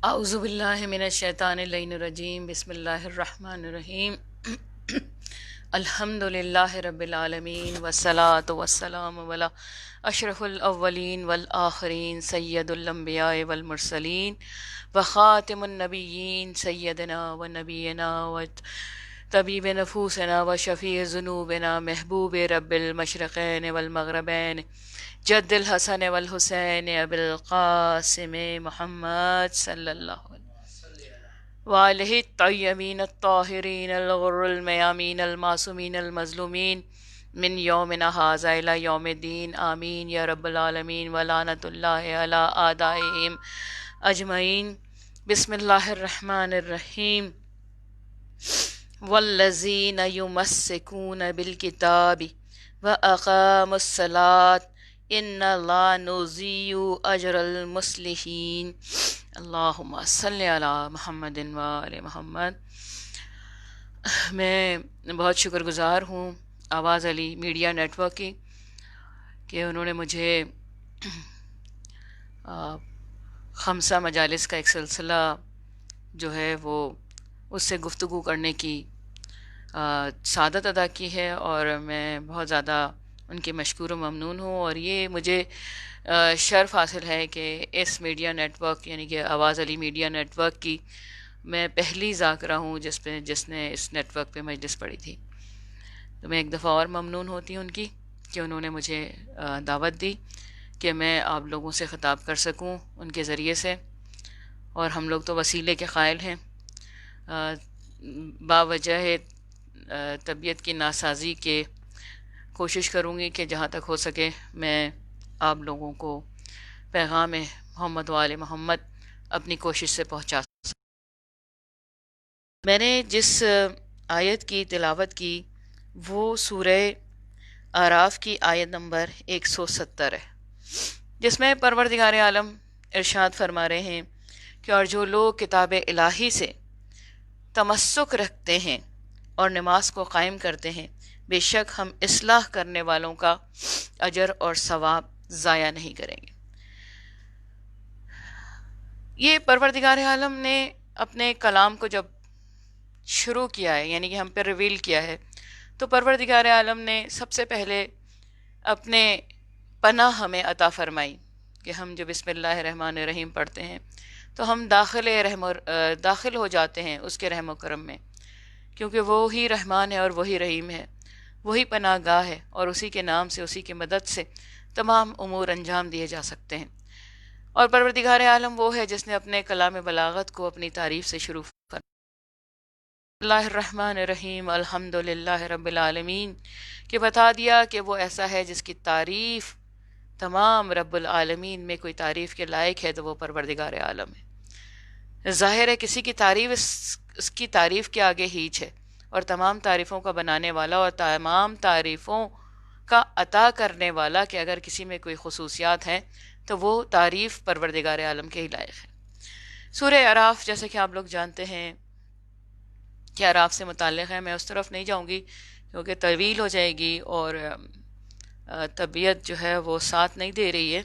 اعوذ باللہ من الشیطان اللعین الرجیم بسم اللہ الرحمن الرحیم الحمد للہ رب العالمین والصلاة والسلام علی اشرف الاولین والآخرین سید الانبیاء والمرسلین وخاتم النبیین سیدنا و نبینا و طبیب نفوسنا و شفیع ذنوبنا محبوب رب المشرقین والمغربین جد الحسن والحسین ابی القاسم محمد صلی اللہ علیہ وآلہ الطیبین الطاہرین الغر المیامین المعصومین المظلومین من یومنا ھذا الی یوم الدین آمین یا رب العالمین ولعنۃ اللہ علی اعدائہم اجمعین۔ بسم اللہ الرحمن الرحیم۔ والذین یمسکون بالکتاب واقاموا الصلاۃ ان لا نضیع اجر المصلحین۔ اللہم صلی علی محمد و آل محمد۔ میں بہت شکر گزار ہوں آواز علی میڈیا نیٹ ورک کی کہ انہوں نے مجھے خمسہ مجالس کا ایک سلسلہ جو ہے وہ اس سے گفتگو کرنے کی سعادت ادا کی ہے، اور میں بہت زیادہ ان کی مشکور و ممنون ہوں۔ اور یہ مجھے شرف حاصل ہے کہ اس میڈیا نیٹ ورک یعنی کہ آواز علی میڈیا نیٹ ورک کی میں پہلی ذاکرہ ہوں جس نے اس نیٹ ورک پہ مجلس پڑھی تھی۔ تو میں ایک دفعہ اور ممنون ہوتی ہوں ان کی کہ انہوں نے مجھے دعوت دی کہ میں آپ لوگوں سے خطاب کر سکوں ان کے ذریعے سے، اور ہم لوگ تو وسیلے کے قائل ہیں۔ باوجہ طبیعت کی ناسازی کے کوشش کروں گی کہ جہاں تک ہو سکے میں آپ لوگوں کو پیغام محمد و آل محمد اپنی کوشش سے پہنچا سکوں۔ میں نے جس آیت کی تلاوت کی وہ سورہ اعراف کی آیت نمبر 170 ہے، جس میں پروردگار عالم ارشاد فرما رہے ہیں کہ اور جو لوگ کتاب الہی سے تمسک رکھتے ہیں اور نماز کو قائم کرتے ہیں، بے شک ہم اصلاح کرنے والوں کا اجر اور ثواب ضائع نہیں کریں گے۔ یہ پروردگار عالم نے اپنے کلام کو جب شروع کیا ہے، یعنی کہ ہم پہ ریویل کیا ہے، تو پروردگار عالم نے سب سے پہلے اپنے پناہ ہمیں عطا فرمائی کہ ہم جو بسم اللہ الرحمن الرحیم پڑھتے ہیں تو ہم داخل ہو جاتے ہیں اس کے رحم و کرم میں، کیونکہ وہی رحمان ہے اور وہی رحیم ہے، وہی پناہ گاہ ہے، اور اسی کے نام سے اسی کی مدد سے تمام امور انجام دیے جا سکتے ہیں۔ اور پروردگار عالم وہ ہے جس نے اپنے کلام بلاغت کو اپنی تعریف سے شروع کر اللہ الرحمن الرحیم الحمد للہ رب العالمین، کہ بتا دیا کہ وہ ایسا ہے جس کی تعریف تمام رب العالمین میں کوئی تعریف کے لائق ہے تو وہ پروردگار عالم ہے۔ ظاہر ہے کسی کی تعریف اس کی تعریف کے آگے ہیچ ہے، اور تمام تعریفوں کا بنانے والا اور تمام تعریفوں کا عطا کرنے والا کہ اگر کسی میں کوئی خصوصیات ہیں تو وہ تعریف پروردگار عالم کے ہی لائق ہے۔ سورہ اعراف جیسے کہ آپ لوگ جانتے ہیں کہ اعراف سے متعلق ہے، میں اس طرف نہیں جاؤں گی کیونکہ طویل ہو جائے گی اور طبیعت جو ہے وہ ساتھ نہیں دے رہی ہے،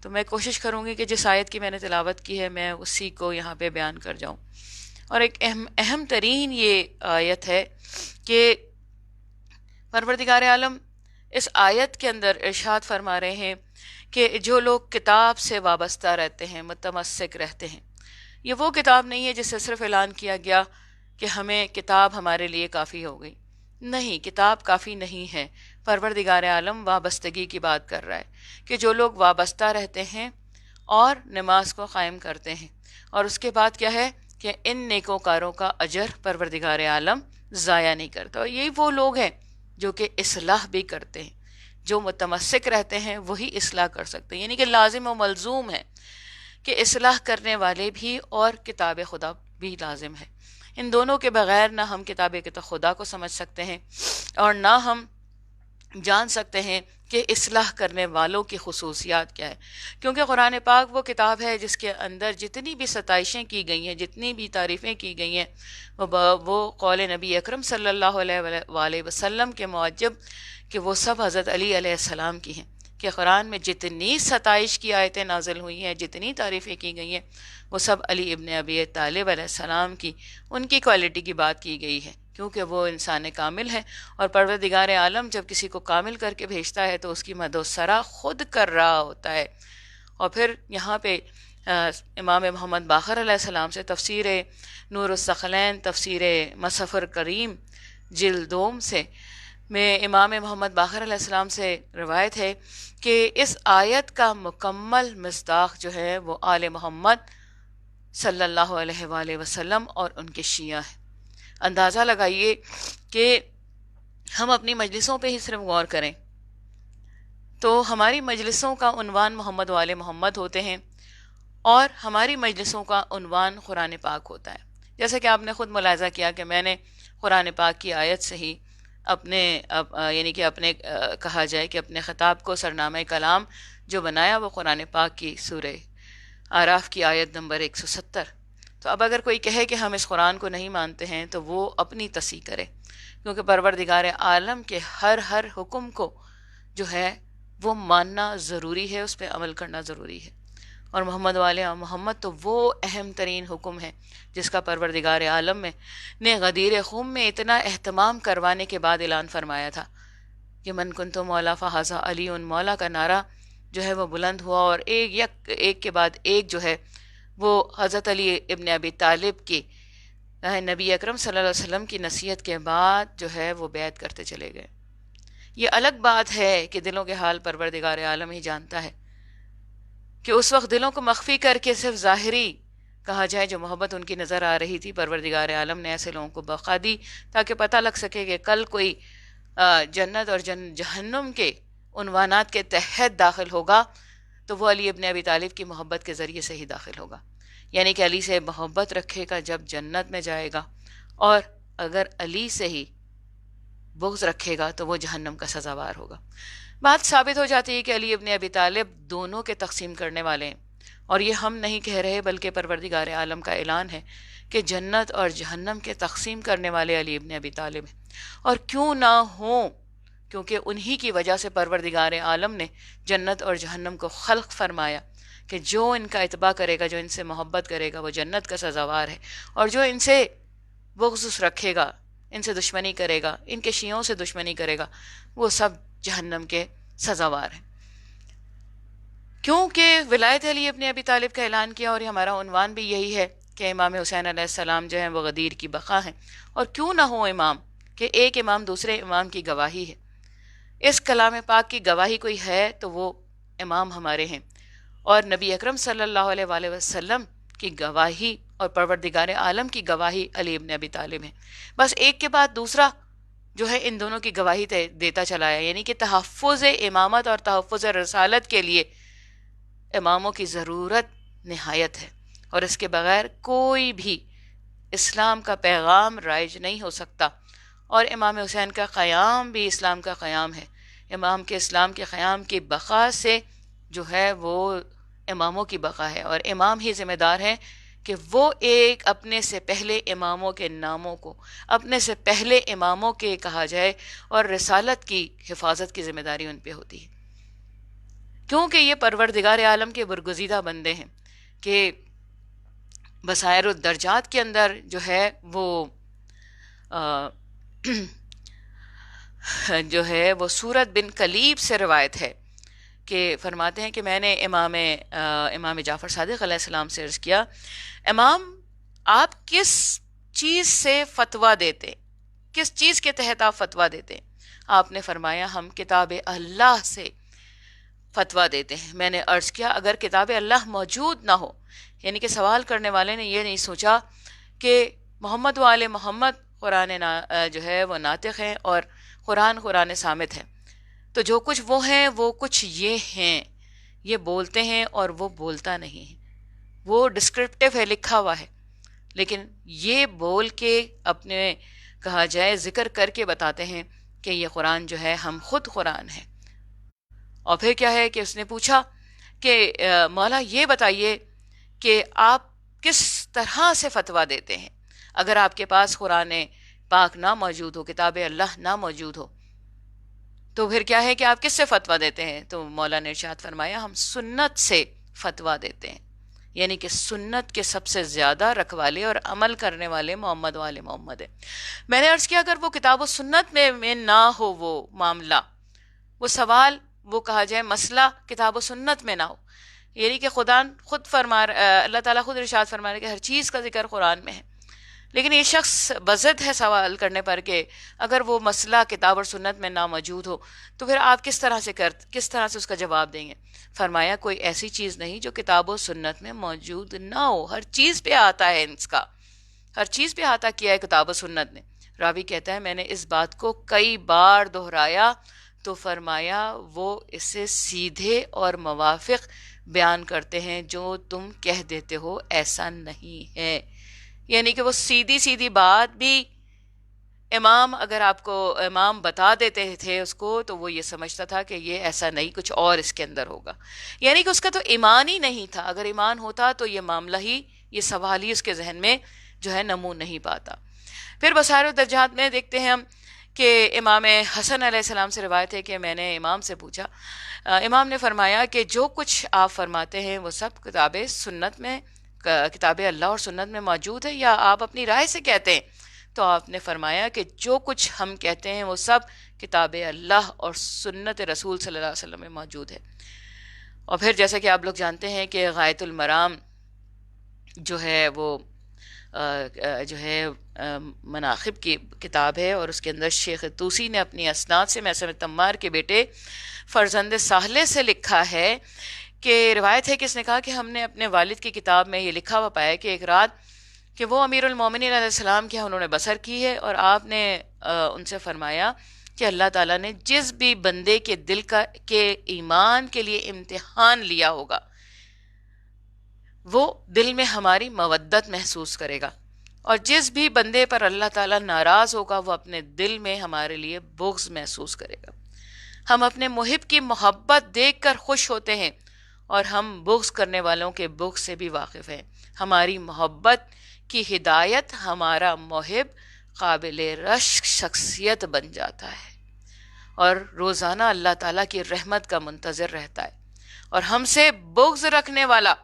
تو میں کوشش کروں گی کہ جس آیت کی میں نے تلاوت کی ہے میں اسی کو یہاں پہ بیان کر جاؤں۔ اور ایک اہم ترین یہ آیت ہے کہ پروردگار عالم اس آیت کے اندر ارشاد فرما رہے ہیں کہ جو لوگ کتاب سے وابستہ رہتے ہیں، متمسک رہتے ہیں، یہ وہ کتاب نہیں ہے جس سے صرف اعلان کیا گیا کہ ہمیں کتاب ہمارے لیے کافی ہو گئی۔ نہیں، کتاب کافی نہیں ہے۔ پروردگار عالم وابستگی کی بات کر رہا ہے کہ جو لوگ وابستہ رہتے ہیں اور نماز کو قائم کرتے ہیں، اور اس کے بعد کیا ہے کہ ان نیکوکاروں کا اجر پروردگار عالم ضائع نہیں کرتا۔ اور یہی وہ لوگ ہیں جو کہ اصلاح بھی کرتے ہیں، جو متمسک رہتے ہیں وہی اصلاح کر سکتے ہیں، یعنی کہ لازم و ملزوم ہے کہ اصلاح کرنے والے بھی اور کتاب خدا بھی لازم ہے۔ ان دونوں کے بغیر نہ ہم کتاب خدا کو سمجھ سکتے ہیں اور نہ ہم جان سکتے ہیں کہ اصلاح کرنے والوں کی خصوصیات کیا ہے، کیونکہ قرآن پاک وہ کتاب ہے جس کے اندر جتنی بھی ستائشیں کی گئی ہیں، جتنی بھی تعریفیں کی گئی ہیں، وہ قول نبی اکرم صلی اللہ علیہ وآلہ وسلم کے معجب کہ وہ سب حضرت علی علیہ السلام کی ہیں۔ کہ قرآن میں جتنی ستائش کی آیتیں نازل ہوئی ہیں، جتنی تعریفیں کی گئی ہیں، وہ سب علی ابن ابی طالب علیہ السلام کی، ان کی کوالٹی کی بات کی گئی ہے، کیونکہ وہ انسان کامل ہے، اور پروردگار عالم جب کسی کو کامل کر کے بھیجتا ہے تو اس کی مد و ثرا خود کر رہا ہوتا ہے۔ اور پھر یہاں پہ امام محمد باقر علیہ السلام سے تفسیر نور الثقلین، تفسیر مصحف کریم جلد دوم سے میں امام محمد باقر علیہ السلام سے روایت ہے کہ اس آیت کا مکمل مصداق جو ہے وہ آل محمد صلی اللہ علیہ وآلہ وسلم اور ان کے شیعہ ہیں۔ اندازہ لگائیے کہ ہم اپنی مجلسوں پہ ہی صرف غور کریں تو ہماری مجلسوں کا عنوان محمد و آل محمد ہوتے ہیں، اور ہماری مجلسوں کا عنوان قرآن پاک ہوتا ہے۔ جیسے کہ آپ نے خود ملاحظہ کیا کہ میں نے قرآن پاک کی آیت سے ہی اپنے یعنی کہ اپنے کہا جائے کہ اپنے خطاب کو سرنامہ کلام جو بنایا وہ قرآن پاک کی سورہ اعراف کی آیت نمبر 170۔ تو اب اگر کوئی کہے کہ ہم اس قرآن کو نہیں مانتے ہیں تو وہ اپنی تصحیح کرے، کیونکہ پروردگار عالم کے ہر حکم کو جو ہے وہ ماننا ضروری ہے، اس پہ عمل کرنا ضروری ہے۔ اور محمد والے محمد تو وہ اہم ترین حکم ہے جس کا پروردگار عالم نے غدیر خم میں اتنا اہتمام کروانے کے بعد اعلان فرمایا تھا کہ من کنت مولا فہذا علی مولا کا نعرہ جو ہے وہ بلند ہوا، اور ایک کے بعد ایک جو ہے وہ حضرت علی ابن ابی طالب کی نبی اکرم صلی اللہ علیہ وسلم کی نصیحت کے بعد جو ہے وہ بیعت کرتے چلے گئے۔ یہ الگ بات ہے کہ دلوں کے حال پروردگار عالم ہی جانتا ہے، کہ اس وقت دلوں کو مخفی کر کے صرف ظاہری کہا جائے جو محبت ان کی نظر آ رہی تھی، پروردگار عالم نے ایسے لوگوں کو بقا دی تاکہ پتہ لگ سکے کہ کل کوئی جنت اور جہنم کے عنوانات کے تحت داخل ہوگا تو وہ علی ابن ابی طالب کی محبت کے ذریعے سے ہی داخل ہوگا، یعنی کہ علی سے محبت رکھے گا جب جنت میں جائے گا، اور اگر علی سے ہی بغض رکھے گا تو وہ جہنم کا سزاوار ہوگا۔ بات ثابت ہو جاتی ہے کہ علی ابن ابی طالب دونوں کے تقسیم کرنے والے ہیں، اور یہ ہم نہیں کہہ رہے بلکہ پروردگار عالم کا اعلان ہے کہ جنت اور جہنم کے تقسیم کرنے والے علی ابن ابی طالب ہیں، اور کیوں نہ ہوں، کیونکہ انہی کی وجہ سے پروردگار عالم نے جنت اور جہنم کو خلق فرمایا کہ جو ان کا اتباع کرے گا، جو ان سے محبت کرے گا وہ جنت کا سزاوار ہے، اور جو ان سے بغض رکھے گا، ان سے دشمنی کرے گا، ان کے شیعوں سے دشمنی کرے گا، وہ سب جہنم کے سزاوار ہیں۔ کیونکہ ولایت علی ابن ابی طالب کا اعلان کیا، اور ہمارا عنوان بھی یہی ہے کہ امام حسین علیہ السلام جو ہیں وہ غدیر کی بقا ہیں، اور کیوں نہ ہو امام، کہ ایک امام دوسرے امام کی گواہی ہے۔ اس کلام پاک کی گواہی کوئی ہے تو وہ امام ہمارے ہیں، اور نبی اکرم صلی اللہ علیہ وآلہ وسلم کی گواہی اور پروردگار عالم کی گواہی علی ابن ابی طالب ہیں۔ بس ایک کے بعد دوسرا جو ہے ان دونوں کی گواہی دیتا چلا ہے، یعنی کہ تحفظ امامت اور تحفظ رسالت کے لیے اماموں کی ضرورت نہایت ہے، اور اس کے بغیر کوئی بھی اسلام کا پیغام رائج نہیں ہو سکتا، اور امام حسین کا قیام بھی اسلام کا قیام ہے۔ امام کے اسلام کے قیام کی بقا سے جو ہے وہ اماموں کی بقا ہے، اور امام ہی ذمہ دار ہیں کہ وہ ایک اپنے سے پہلے اماموں کے ناموں کو، اپنے سے پہلے اماموں کے کہا جائے اور رسالت کی حفاظت کی ذمہ داری ان پہ ہوتی ہے، کیونکہ یہ پروردگار عالم کے برگزیدہ بندے ہیں کہ بصائر الدرجات کے اندر جو ہے وہ جو ہے وہ سورت بن کلیب سے روایت ہے کہ فرماتے ہیں کہ میں نے امام جعفر صادق علیہ السلام سے عرض کیا، امام آپ کس چیز سے فتویٰ دیتے، کس چیز کے تحت آپ فتویٰ دیتے؟ آپ نے فرمایا ہم کتاب اللہ سے فتویٰ دیتے ہیں۔ میں نے عرض کیا اگر کتاب اللہ موجود نہ ہو، یعنی کہ سوال کرنے والے نے یہ نہیں سوچا کہ محمد و آل محمد قرآن جو ہے وہ ناطق ہیں اور قرآن صامت ہے، تو جو کچھ وہ ہیں وہ کچھ یہ ہیں، یہ بولتے ہیں اور وہ بولتا نہیں ہے، وہ ڈسکرپٹیو ہے، لکھا ہوا ہے، لیکن یہ بول کے اپنے کہا جائے ذکر کر کے بتاتے ہیں کہ یہ قرآن جو ہے ہم خود قرآن ہے۔ اور پھر کیا ہے کہ اس نے پوچھا کہ مولا یہ بتائیے کہ آپ کس طرح سے فتویٰ دیتے ہیں اگر آپ کے پاس قرآن پاک نہ موجود ہو، کتاب اللہ نہ موجود ہو، تو پھر کیا ہے کہ آپ کس سے فتویٰ دیتے ہیں؟ تو مولا نے ارشاد فرمایا ہم سنت سے فتویٰ دیتے ہیں، یعنی کہ سنت کے سب سے زیادہ رکھوالے اور عمل کرنے والے محمد والے محمد ہیں۔ میں نے عرض کیا اگر وہ کتاب و سنت میں نہ ہو، وہ معاملہ، وہ سوال، وہ کہا جائے مسئلہ کتاب و سنت میں نہ ہو، یعنی کہ خدا خود اللہ تعالیٰ خود ارشاد فرما رہا ہے کہ ہر چیز کا ذکر قرآن میں ہے، لیکن یہ شخص بضد ہے سوال کرنے پر کہ اگر وہ مسئلہ کتاب اور سنت میں نہ موجود ہو تو پھر آپ کس طرح سے اس کا جواب دیں گے؟ فرمایا کوئی ایسی چیز نہیں جو کتاب و سنت میں موجود نہ ہو، ہر چیز پہ آتا ہے، اس کا ہر چیز پہ آتا کیا ہے کتاب و سنت نے۔ راوی کہتا ہے میں نے اس بات کو کئی بار دہرایا تو فرمایا وہ اسے سیدھے اور موافق بیان کرتے ہیں، جو تم کہہ دیتے ہو ایسا نہیں ہے، یعنی کہ وہ سیدھی سیدھی بات بھی اگر آپ کو امام بتا دیتے تھے اس کو تو وہ یہ سمجھتا تھا کہ یہ ایسا نہیں، کچھ اور اس کے اندر ہوگا، یعنی کہ اس کا تو ایمان ہی نہیں تھا۔ اگر ایمان ہوتا تو یہ معاملہ ہی، یہ سوال ہی اس کے ذہن میں جو ہے نمو نہیں پاتا۔ پھر بصائر الدرجات میں دیکھتے ہیں ہم کہ امام حسن علیہ السلام سے روایت ہے کہ میں نے امام سے پوچھا، امام نے فرمایا کہ جو کچھ آپ فرماتے ہیں وہ سب کتاب سنت میں، کتاب اللہ اور سنت میں موجود ہے یا آپ اپنی رائے سے کہتے ہیں؟ تو آپ نے فرمایا کہ جو کچھ ہم کہتے ہیں وہ سب کتاب اللہ اور سنت رسول صلی اللہ علیہ وسلم میں موجود ہے۔ اور پھر جیسا کہ آپ لوگ جانتے ہیں کہ غایۃ المرام جو ہے وہ جو ہے مناقب کی کتاب ہے، اور اس کے اندر شیخ طوسی نے اپنی اسناد سے میثم تمار کے بیٹے فرزند ساہلے سے لکھا ہے کہ روایت ہے کہ اس نے کہا کہ ہم نے اپنے والد کی کتاب میں یہ لکھا ہوا پایا کہ ایک رات کہ وہ امیر المومنین علیہ السلام کے انہوں نے بسر کی ہے، اور آپ نے ان سے فرمایا کہ اللہ تعالیٰ نے جس بھی بندے کے دل کے ایمان کے لیے امتحان لیا ہوگا وہ دل میں ہماری مودت محسوس کرے گا، اور جس بھی بندے پر اللہ تعالیٰ ناراض ہوگا وہ اپنے دل میں ہمارے لیے بغض محسوس کرے گا۔ ہم اپنے محب کی محبت دیکھ کر خوش ہوتے ہیں اور ہم بغض کرنے والوں کے بغض سے بھی واقف ہیں۔ ہماری محبت کی ہدایت ہمارا محب قابل رشک شخصیت بن جاتا ہے اور روزانہ اللہ تعالیٰ کی رحمت کا منتظر رہتا ہے، اور ہم سے بغض رکھنے والا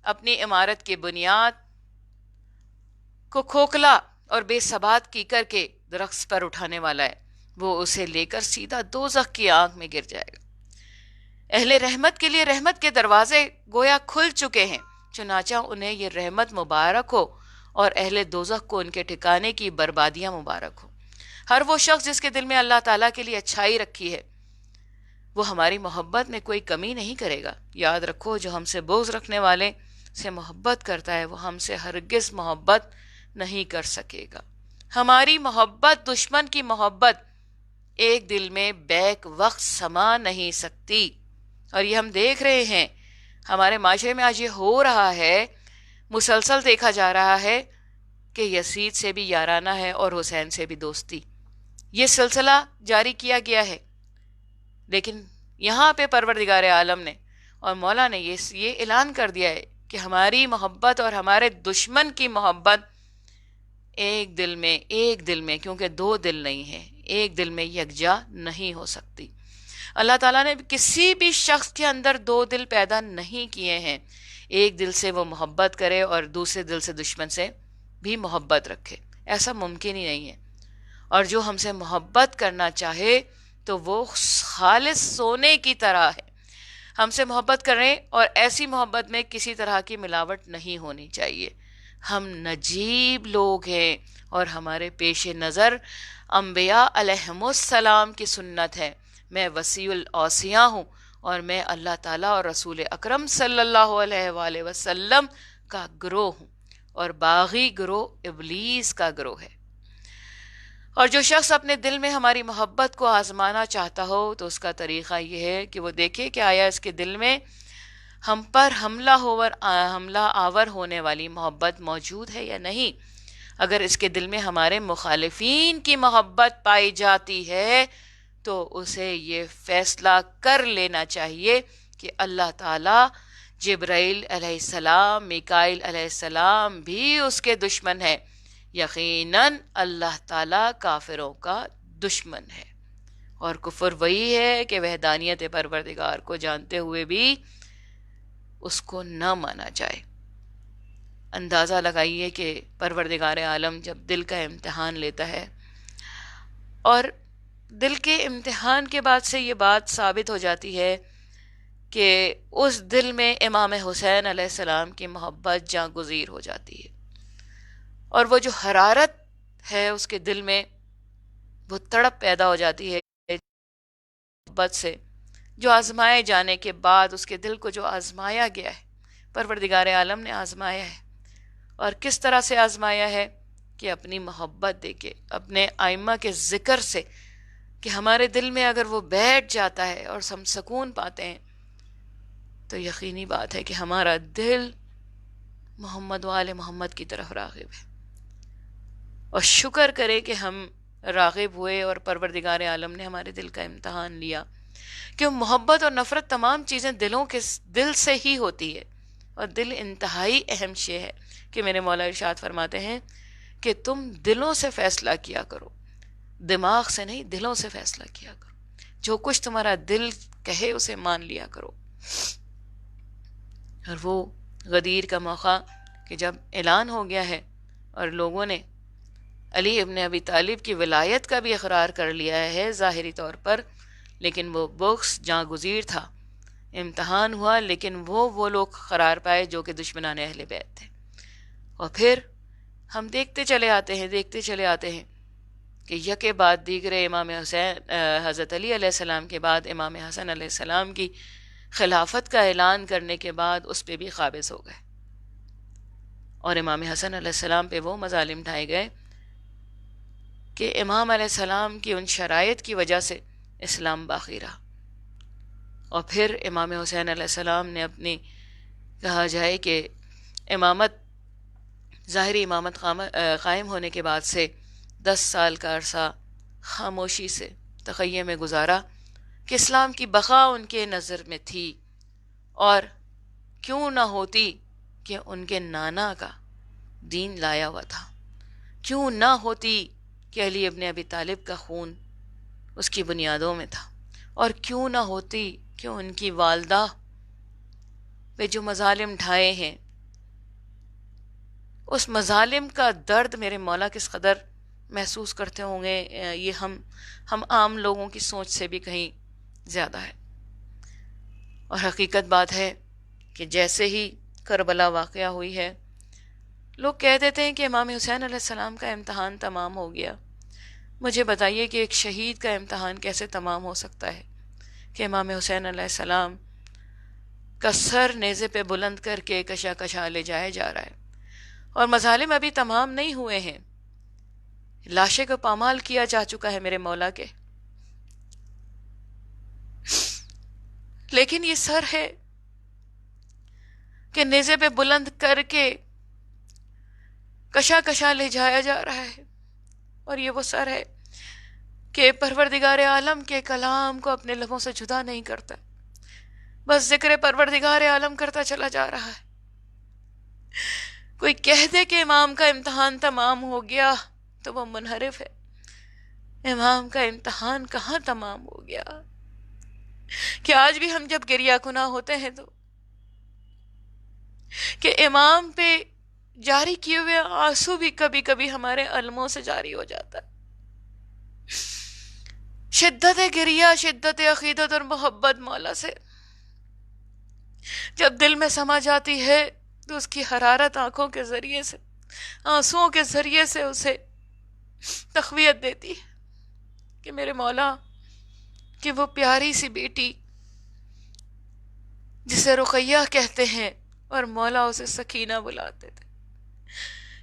اپنی عمارت کی بنیاد کو کھوکھلا اور بے ثبات کی کر کے درخت پر اٹھانے والا ہے، وہ اسے لے کر سیدھا دوزخ کی آنکھ میں گر جائے گا۔ اہل رحمت کے لیے رحمت کے دروازے گویا کھل چکے ہیں، چنانچہ انہیں یہ رحمت مبارک ہو، اور اہل دوزخ کو ان کے ٹھکانے کی بربادیاں مبارک ہو۔ ہر وہ شخص جس کے دل میں اللہ تعالیٰ کے لیے اچھائی رکھی ہے وہ ہماری محبت میں کوئی کمی نہیں کرے گا۔ یاد رکھو جو ہم سے بغض رکھنے والے سے محبت کرتا ہے وہ ہم سے ہرگز محبت نہیں کر سکے گا۔ ہماری محبت دشمن کی محبت ایک دل میں بیک وقت سما نہیں سکتی، اور یہ ہم دیکھ رہے ہیں ہمارے معاشرے میں آج یہ ہو رہا ہے، مسلسل دیکھا جا رہا ہے کہ یزید سے بھی یارانہ ہے اور حسین سے بھی دوستی، یہ سلسلہ جاری کیا گیا ہے، لیکن یہاں پہ پروردگار عالم نے اور مولا نے یہ اعلان کر دیا ہے کہ ہماری محبت اور ہمارے دشمن کی محبت ایک دل میں کیونکہ دو دل نہیں ہیں، ایک دل میں یکجا نہیں ہو سکتی۔ اللہ تعالیٰ نے کسی بھی شخص کے اندر دو دل پیدا نہیں کیے ہیں، ایک دل سے وہ محبت کرے اور دوسرے دل سے دشمن سے بھی محبت رکھے، ایسا ممکن ہی نہیں ہے۔ اور جو ہم سے محبت کرنا چاہے تو وہ خالص سونے کی طرح ہے، ہم سے محبت کریں، اور ایسی محبت میں کسی طرح کی ملاوٹ نہیں ہونی چاہیے۔ ہم نجیب لوگ ہیں اور ہمارے پیش نظر انبیاء علیہم السلام کی سنت ہے۔ میں وسیع الاوصیاء ہوں اور میں اللہ تعالیٰ اور رسول اکرم صلی اللہ علیہ وآلہ وسلم کا گروہ ہوں، اور باغی گروہ ابلیس کا گروہ ہے۔ اور جو شخص اپنے دل میں ہماری محبت کو آزمانا چاہتا ہو تو اس کا طریقہ یہ ہے کہ وہ دیکھے کہ آیا اس کے دل میں ہم پر حملہ آور ہونے والی محبت موجود ہے یا نہیں۔ اگر اس کے دل میں ہمارے مخالفین کی محبت پائی جاتی ہے تو اسے یہ فیصلہ کر لینا چاہیے کہ اللہ تعالیٰ، جبرائیل علیہ السلام، میکائیل علیہ السلام بھی اس کے دشمن ہے، یقیناً اللہ تعالیٰ کافروں کا دشمن ہے۔ اور کفر وہی ہے کہ وحدانیت پروردگار کو جانتے ہوئے بھی اس کو نہ مانا جائے۔ اندازہ لگائیے کہ پروردگار عالم جب دل کا امتحان لیتا ہے، اور دل کے امتحان کے بعد سے یہ بات ثابت ہو جاتی ہے کہ اس دل میں امام حسین علیہ السلام کی محبت جاں گزیر ہو جاتی ہے، اور وہ جو حرارت ہے اس کے دل میں، وہ تڑپ پیدا ہو جاتی ہے محبت سے، جو آزمائے جانے کے بعد اس کے دل کو جو آزمایا گیا ہے، پروردگار عالم نے آزمایا ہے۔ اور کس طرح سے آزمایا ہے؟ کہ اپنی محبت دے کے، اپنے ائمہ کے ذکر سے، کہ ہمارے دل میں اگر وہ بیٹھ جاتا ہے اور ہم سکون پاتے ہیں، تو یقینی بات ہے کہ ہمارا دل محمد و آل محمد کی طرف راغب ہے۔ اور شکر کرے کہ ہم راغب ہوئے اور پروردگار عالم نے ہمارے دل کا امتحان لیا، کہ محبت اور نفرت تمام چیزیں دل سے ہی ہوتی ہے، اور دل انتہائی اہم شے ہے، کہ میرے مولا ارشاد فرماتے ہیں کہ تم دلوں سے فیصلہ کیا کرو، دماغ سے نہیں، دلوں سے فیصلہ کیا کرو، جو کچھ تمہارا دل کہے اسے مان لیا کرو۔ اور وہ غدیر کا موقع کہ جب اعلان ہو گیا ہے اور لوگوں نے علی ابن ابی طالب کی ولایت کا بھی اقرار کر لیا ہے ظاہری طور پر، لیکن وہ بغض جاں گزیر تھا، امتحان ہوا، لیکن وہ لوگ قرار پائے جو کہ دشمنان اہل بیت تھے۔ اور پھر ہم دیکھتے چلے آتے ہیں کہ یکے بعد دیگرے امام حسین، حضرت علی علیہ السلام کے بعد امام حسن علیہ السلام کی خلافت کا اعلان کرنے کے بعد اس پہ بھی قابض ہو گئے، اور امام حسن علیہ السلام پہ وہ مظالم ڈھائے گئے کہ امام علیہ السلام کی ان شرائط کی وجہ سے اسلام باقی رہا۔ اور پھر امام حسین علیہ السلام نے اپنی، کہا جائے کہ امامت، ظاہری امامت قائم ہونے کے بعد سے 10 سال کا عرصہ خاموشی سے تقیہ میں گزارا کہ اسلام کی بقا ان کے نظر میں تھی، اور کیوں نہ ہوتی کہ ان کے نانا کا دین لایا ہوا تھا، کیوں نہ ہوتی کہ علی ابن ابی طالب کا خون اس کی بنیادوں میں تھا، اور کیوں نہ ہوتی کہ ان کی والدہ پہ جو مظالم ڈھائے ہیں، اس مظالم کا درد میرے مولا کس قدر محسوس کرتے ہوں گے، یہ ہم عام لوگوں کی سوچ سے بھی کہیں زیادہ ہے۔ اور حقیقت بات ہے کہ جیسے ہی کربلا واقعہ ہوئی ہے، لوگ کہہ دیتے ہیں کہ امام حسین علیہ السلام کا امتحان تمام ہو گیا۔ مجھے بتائیے کہ ایک شہید کا امتحان کیسے تمام ہو سکتا ہے کہ امام حسین علیہ السلام کا سر نیزے پہ بلند کر کے کشا کشا لے جایا جا رہا ہے، اور مظالم ابھی تمام نہیں ہوئے ہیں، لاشیں کو پامال کیا جا چکا ہے میرے مولا کے، لیکن یہ سر ہے کہ نیزے پہ بلند کر کے کشا کشا لے جایا جا رہا ہے، اور یہ وہ سر ہے کہ پروردگار عالم کے کلام کو اپنے لبوں سے جدا نہیں کرتا، بس ذکر پروردگار عالم کرتا چلا جا رہا ہے۔ کوئی کہہ دے کہ امام کا امتحان تمام ہو گیا تو وہ منحرف ہے۔ امام کا امتحان کہاں تمام ہو گیا؟ کہ آج بھی ہم جب گریہ کناں ہوتے ہیں تو کہ امام پہ جاری کیے ہوئے آنسو بھی کبھی کبھی ہمارے علموں سے جاری ہو جاتا ہے۔ شدت گریہ، شدت عقیدت اور محبت مولا سے جب دل میں سما جاتی ہے تو اس کی حرارت آنکھوں کے ذریعے سے، آنسوؤں کے ذریعے سے اسے تقویت دیتی ہے کہ میرے مولا کہ وہ پیاری سی بیٹی جسے رقیہ کہتے ہیں، اور مولا اسے سکینہ بلاتے تھے،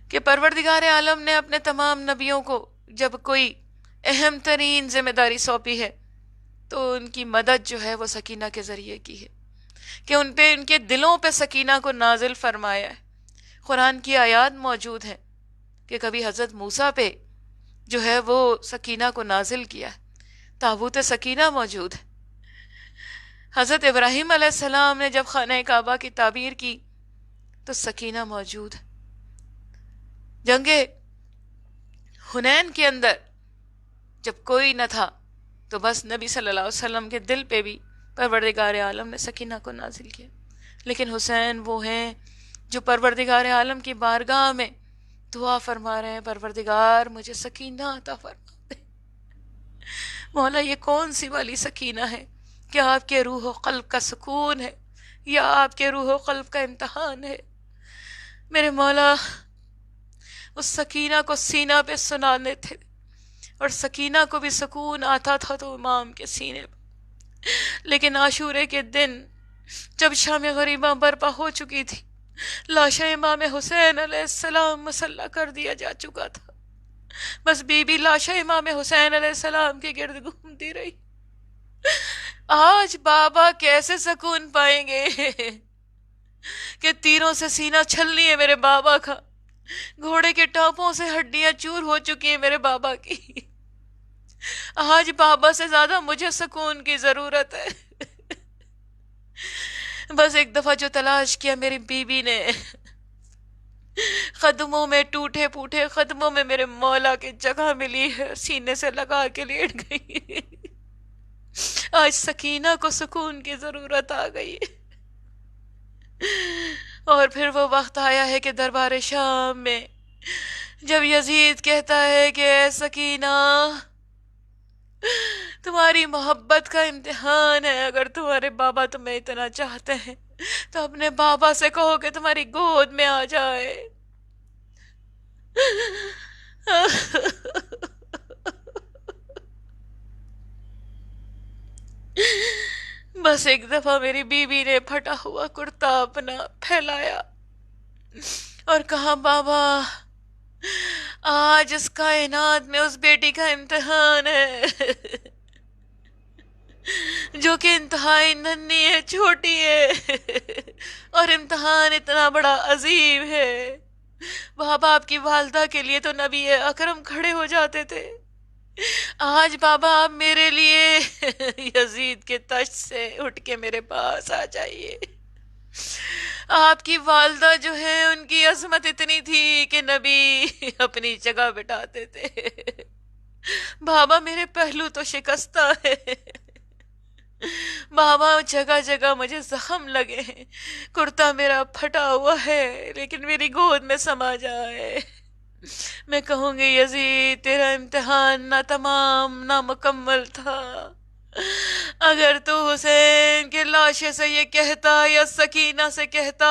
کہ پروردگار عالم نے اپنے تمام نبیوں کو جب کوئی اہم ترین ذمہ داری سونپی ہے تو ان کی مدد جو ہے وہ سکینہ کے ذریعے کی ہے، کہ ان پہ، ان کے دلوں پہ سکینہ کو نازل فرمایا ہے۔ قرآن کی آیات موجود ہیں کہ کبھی حضرت موسیٰ پہ جو ہے وہ سکینہ کو نازل کیا ہے، تابوت سکینہ موجود ہے۔ حضرت ابراہیم علیہ السلام نے جب خانہ کعبہ کی تعبیر کی تو سکینہ موجود ہے۔ جنگ حنین کے اندر جب کوئی نہ تھا تو بس نبی صلی اللہ علیہ وسلم کے دل پہ بھی پروردگار عالم نے سکینہ کو نازل کیا. لیکن حسین وہ ہیں جو پروردگار عالم کی بارگاہ میں دعا فرما رہے ہیں، پروردگار مجھے سکینہ عطا فرما دے. مولا یہ کون سی والی سکینہ ہے؟ کیا آپ کے روح و قلب کا سکون ہے یا آپ کے روح و قلب کا امتحان ہے؟ میرے مولا اس سکینہ کو سینہ پہ سنانے تھے، اور سکینہ کو بھی سکون آتا تھا تو امام کے سینے پہ. لیکن عاشورے کے دن جب شام غریبہ برپا ہو چکی تھی، لاشا امام حسین علیہ السلام مسلح کر دیا جا چکا تھا، بس بی بی لاشا امام حسین علیہ السلام کے گرد گھومتی رہی. آج بابا کیسے سکون پائیں گے کہ تیروں سے سینہ چھلنی ہے میرے بابا کا، گھوڑے کے ٹانپوں سے ہڈیاں چور ہو چکی ہیں میرے بابا کی. آج بابا سے زیادہ مجھے سکون کی ضرورت ہے. بس ایک دفعہ جو تلاش کیا میری بیوی نے، قدموں میں ٹوٹے پوٹے قدموں میں میرے مولا کی جگہ ملی ہے، سینے سے لگا کے لیٹ گئی. آج سکینہ کو سکون کی ضرورت آ گئی. اور پھر وہ وقت آیا ہے کہ دربار شام میں جب یزید کہتا ہے کہ اے سکینہ، تمہاری محبت کا امتحان ہے، اگر تمہارے بابا تمہیں اتنا چاہتے ہیں تو اپنے بابا سے کہو کہ تمہاری گود میں آ جائے. بس ایک دفعہ میری بیوی نے پھٹا ہوا کرتا اپنا پھیلایا اور کہا، بابا آج اس کائنات میں اس بیٹی کا امتحان ہے جو کہ انتہائی ننھی ہے، چھوٹی ہے، اور امتحان اتنا بڑا عظیم ہے. بابا آپ کی والدہ کے لیے تو نبی اکرم کھڑے ہو جاتے تھے، آج بابا آپ میرے لیے یزید کے تشت سے اٹھ کے میرے پاس آ جائیے. آپ کی والدہ جو ہے ان کی عظمت اتنی تھی کہ نبی اپنی جگہ بٹھاتے تھے. بابا میرے پہلو تو شکستہ ہے، بابا جگہ جگہ مجھے زخم لگے ہیں، کرتا میرا پھٹا ہوا ہے، لیکن میری گود میں سما جائے. میں کہوں گی یزید تیرا امتحان نہ تمام نہ مکمل تھا. اگر تو حسین کے لاشے سے یہ کہتا یا سکینہ سے کہتا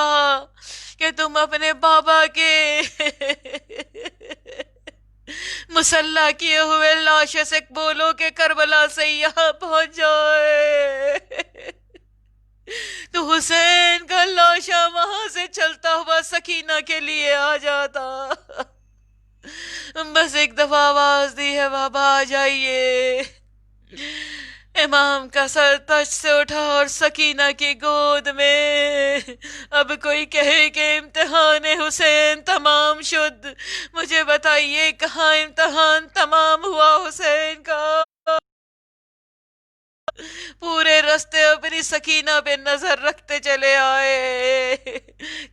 کہ تم اپنے بابا کے مسلح کیے ہوئے لاشے سے بولو کہ کربلا سے یہاں پہنچ جائے، تو حسین کا لاشا وہاں سے چلتا ہوا سکینہ کے لیے آ جاتا. بس ایک دفعہ آواز دی ہے، بابا آ جائیے. امام کا سر تج سے اٹھا اور سکینہ کی گود میں. اب کوئی کہے کہ امتحان حسین تمام شد، مجھے بتائیے کہاں امتحان تمام ہوا حسین کا؟ پورے رستے اپنی سکینہ پہ نظر رکھتے چلے آئے،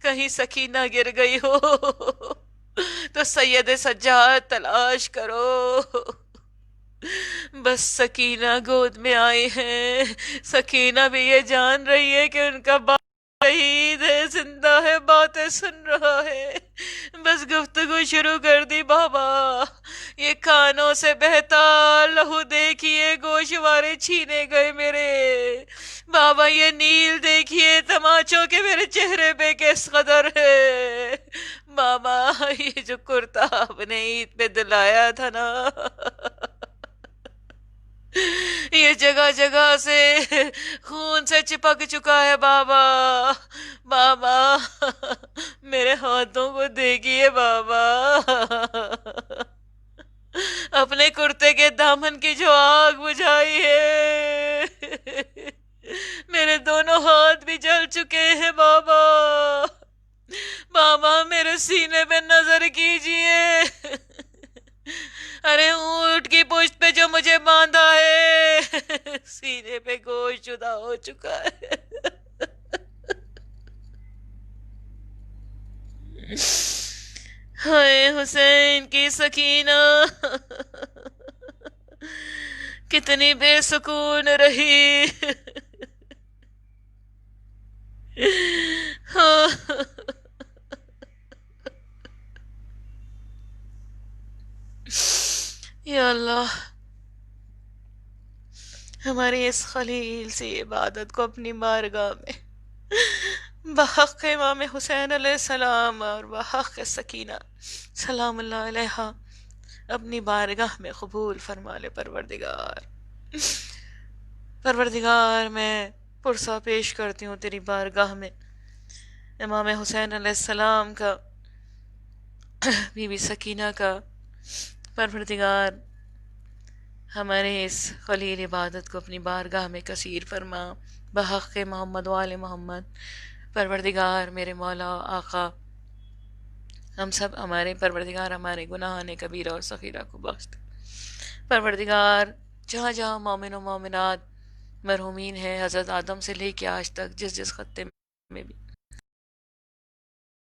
کہیں سکینہ گر گئی ہو تو سید سجاد تلاش کرو. بس سکینہ گود میں آئی ہیں. سکینہ بھی یہ جان رہی ہے کہ ان کا باپ شہید ہے، زندہ ہے، باتیں سن رہا ہے. بس گفتگو شروع کر دی، بابا یہ کانوں سے بہتا لہو دیکھیے، گوشوارے چھینے گئے میرے. بابا یہ نیل دیکھیے، تماچوں کے میرے چہرے پہ کس قدر ہے. بابا یہ جو کرتا آپ نے عید پہ دلایا تھا نا، یہ جگہ جگہ سے خون سے چپک چکا ہے. بابا بابا میرے ہاتھوں کو دیکھیے بابا، اپنے کرتے کے دامن کی جو آگ بجھائی ہے، میرے دونوں ہاتھ بھی جل چکے ہیں. بابا بابا میرے سینے پہ نظر کیجئے، ارے اونٹ کی پشت پہ جو مجھے باندھا ہے سینے پہ گوشت جدا ہو چکا ہے. ہائے حسین کی سکینہ، کتنی بے سکون رہی. یا اللہ ہماری اس خلیل سے عبادت کو اپنی بارگاہ میں بحق امام حسین علیہ السلام اور بحق سکینہ سلام اللہ علیہا اپنی بارگاہ میں قبول فرما لے. پروردگار پروردگار میں پرسہ پیش کرتی ہوں تیری بارگاہ میں امام حسین علیہ السلام کا، بی بی سکینہ کا. پروردگار ہمارے اس خلیل عبادت کو اپنی بارگاہ میں کثیر فرما بحق محمد و آل محمد. پروردگار میرے مولا آقا ہم سب ہمارے پروردگار ہمارے گناہان کبیرہ اور صغیرہ کو بخش دے. پروردگار جہاں جہاں مومن و مومنات مرحومین ہیں حضرت آدم سے لے کے آج تک جس جس خطے میں بھی،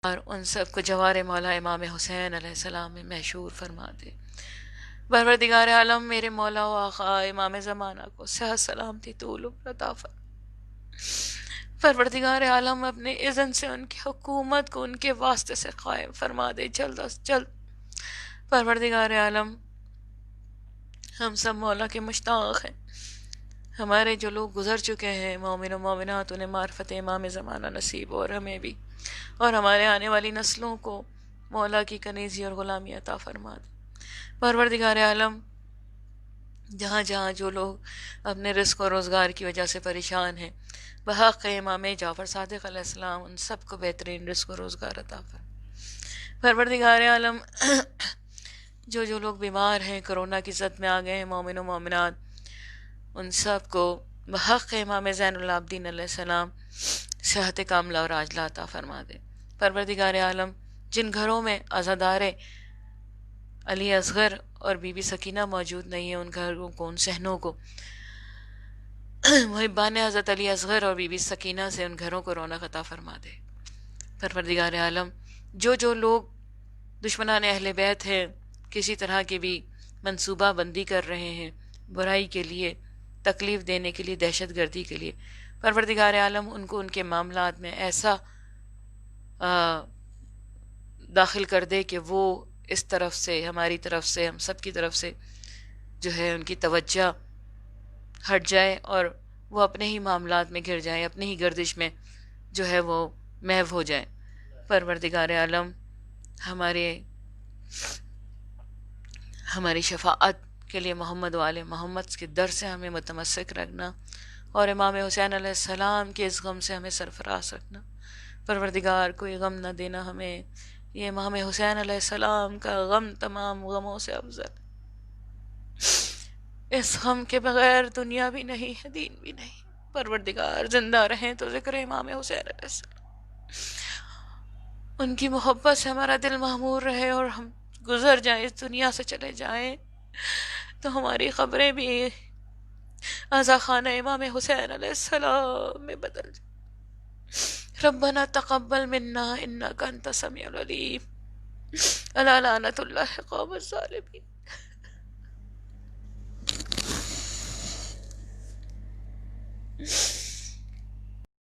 اور ان سب کو جوار مولا امام حسین علیہ السلام میں محشور فرما دے. پروردگار عالم میرے مولا و آقا امام زمانہ کو صحت سلامتی طول عمر عطا فرما. پروردگار عالم اپنے اذن سے ان کی حکومت کو ان کے واسطے سے قائم فرما دے جلد از جلد. پروردگار عالم ہم سب مولا کے مشتاق ہیں. ہمارے جو لوگ گزر چکے ہیں مومن و مومنات انہیں معرفت امام زمانہ نصیب اور ہمیں بھی اور ہمارے آنے والی نسلوں کو مولا کی کنیزی اور غلامی عطا فرما دے. پروردگار عالم جہاں جہاں جو لوگ اپنے رزق و روزگار کی وجہ سے پریشان ہیں بحق امام جعفر صادق علیہ السلام ان سب کو بہترین رزق و روزگار عطا فرما. پروردگار عالم جو جو لوگ بیمار ہیں کرونا کی زد میں آ گئے ہیں مومن و مومنات ان سب کو بحق امام زین العابدین علیہ السلام صحت کاملہ اور عاجلہ عطا فرما دے. پروردگار عالم جن گھروں میں عزادار علی اصغر اور بی بی سکینہ موجود نہیں ہیں ان گھروں کو ان صحنوں کو محبان حضرت علی اصغر اور بی بی سکینہ سے ان گھروں کو رونق عطا فرما دے. پروردگار عالم جو جو لوگ دشمنان اہل بیت ہیں کسی طرح کی بھی منصوبہ بندی کر رہے ہیں برائی کے لیے تکلیف دینے کے لیے دہشت گردی کے لیے پروردگار عالم ان کو ان کے معاملات میں ایسا داخل کر دے کہ وہ اس طرف سے ہماری طرف سے ہم سب کی طرف سے جو ہے ان کی توجہ ہٹ جائے اور وہ اپنے ہی معاملات میں گر جائیں اپنے ہی گردش میں جو ہے وہ محو ہو جائیں. پروردگار عالم ہماری شفاعت کے لیے محمد و آل محمد کے در سے ہمیں متمسک رکھنا اور امام حسین علیہ السلام کے اس غم سے ہمیں سرفراز رکھنا. پروردگار کوئی غم نہ دینا ہمیں، یہ امام حسین علیہ السلام کا غم تمام غموں سے افضل. اس غم کے بغیر دنیا بھی نہیں ہے دین بھی نہیں. پروردگار زندہ رہیں تو ذکر امام حسین علیہ السلام، ان کی محبت سے ہمارا دل معمور رہے اور ہم گزر جائیں اس دنیا سے چلے جائیں تو ہماری خبریں بھی عزا خانہ امام حسین علیہ السلام میں بدل جائیں. ربنا تقبل منا انک انت السمیع العلیم الا لعنت اللہ قوم الظالمین.